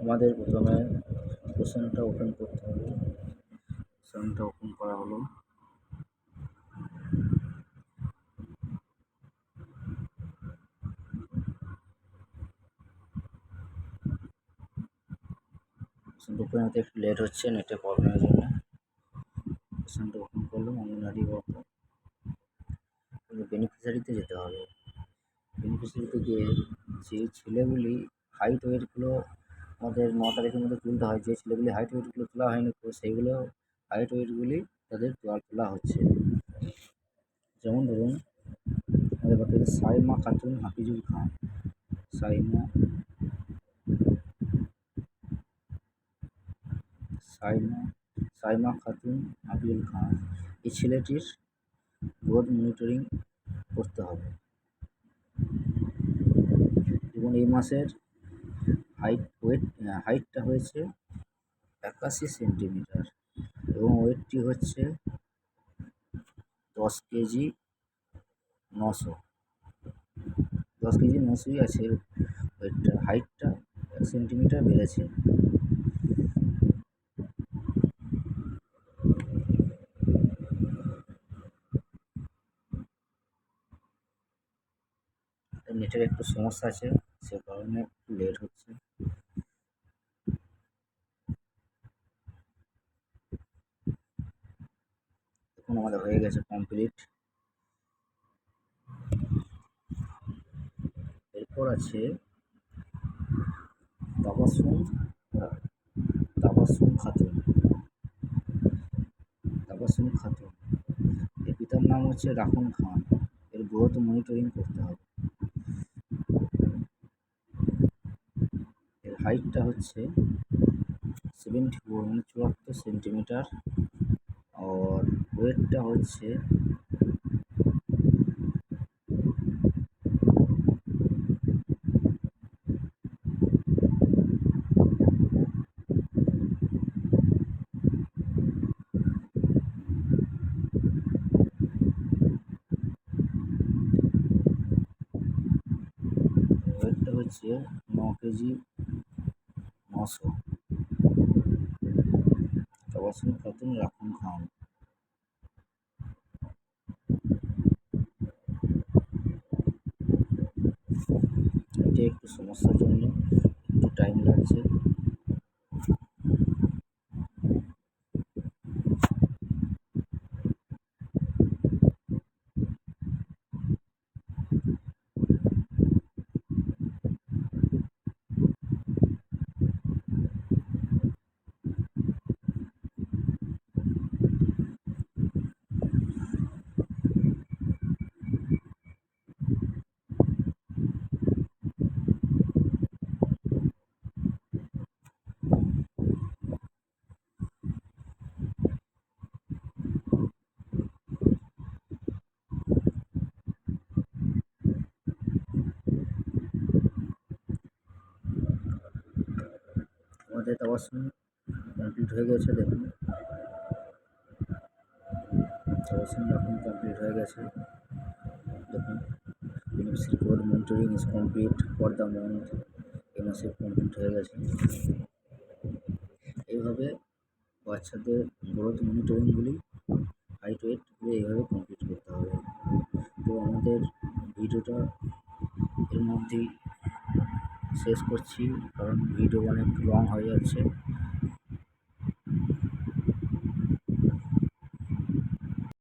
আমাদের প্রথমে কোশ্চেনটা ওপেন করতে হবে। কোশ্চেনটা ওপেন করা হলো। কোশ্চেনটা ওপেন হতে একটু লেট হচ্ছে, নেটে প্রবলেমের জন্য। কোশ্চেনটা ওপেন করলাম। অঙ্গনওয়াড়ি ওয়ার্কার বেনিফিশিয়ারিতে যেতে হবে। বেনিফিশিয়ারিতে গিয়ে যে ছেলেগুলি হাইট ওয়েটগুলো আমাদের 9 তারিখের মধ্যে তুলতে হয়, যে ছেলেগুলি হাইট ওয়েটগুলো তোলা হয়নি তো সেইগুলো হাইট ওয়েটগুলি তাদের তোলা হচ্ছে। যেমন ধরুন আমাদের বাকি সাইমা খাতুন হাফিজুল খান, সাইমা সাইমা সাইমা খাতুন হাফিজুল খান, এই ছেলেটির গ্রোথ মনিটরিং করতে হবে এবং এই মাসের হাইটটা হয়েছে 81 সেন্টিমিটার এবং ওয়েটটি হচ্ছে 10 কেজি 900, 10 কেজি 900ই আছে ওয়েটটা। হাইটটা 1 সেন্টিমিটার বেড়েছে। নেটের একটু সমস্যা আছে, সে কারণে একটু লেট হচ্ছে। এখন আমাদের হয়ে গেছে কমপ্লিট। এরপর আছে তাবাসসুম তাবাসসুম খাতুন। তাবাসসুম খাতুন, এর পিতার নাম হচ্ছে রাহুল খান। এর গ্রোথ মনিটরিং করতে হবে। এর হাইটটা হচ্ছে 74 মানে 74 সেন্টিমিটার और ওয়েটটা হচ্ছে ওয়েটটা হচ্ছে 9 কেজি 900। তাবাসসুম খাতুন রাহুল খান। এটা একটু সমস্যার জন্য একটু টাইম লাগছে। আমাদের তাবাসসুম কমপ্লিট হয়ে গেছে। দেখুন তাবাসসুম এখন কমপ্লিট হয়ে গেছে। দেখুন beneficiary growth monitoring is complete for the month. এই মাসে কমপ্লিট হয়ে গেছে। এইভাবে বাচ্চাদের গ্রোথ মনিটরিংগুলি হাইট ওয়েটগুলি এইভাবে কমপ্লিট করতে হবে। তো আমাদের ভিডিওটা এর মধ্যেই শেষ করছি, কারণ ভিডিও অনেক লং হয়ে যাচ্ছে।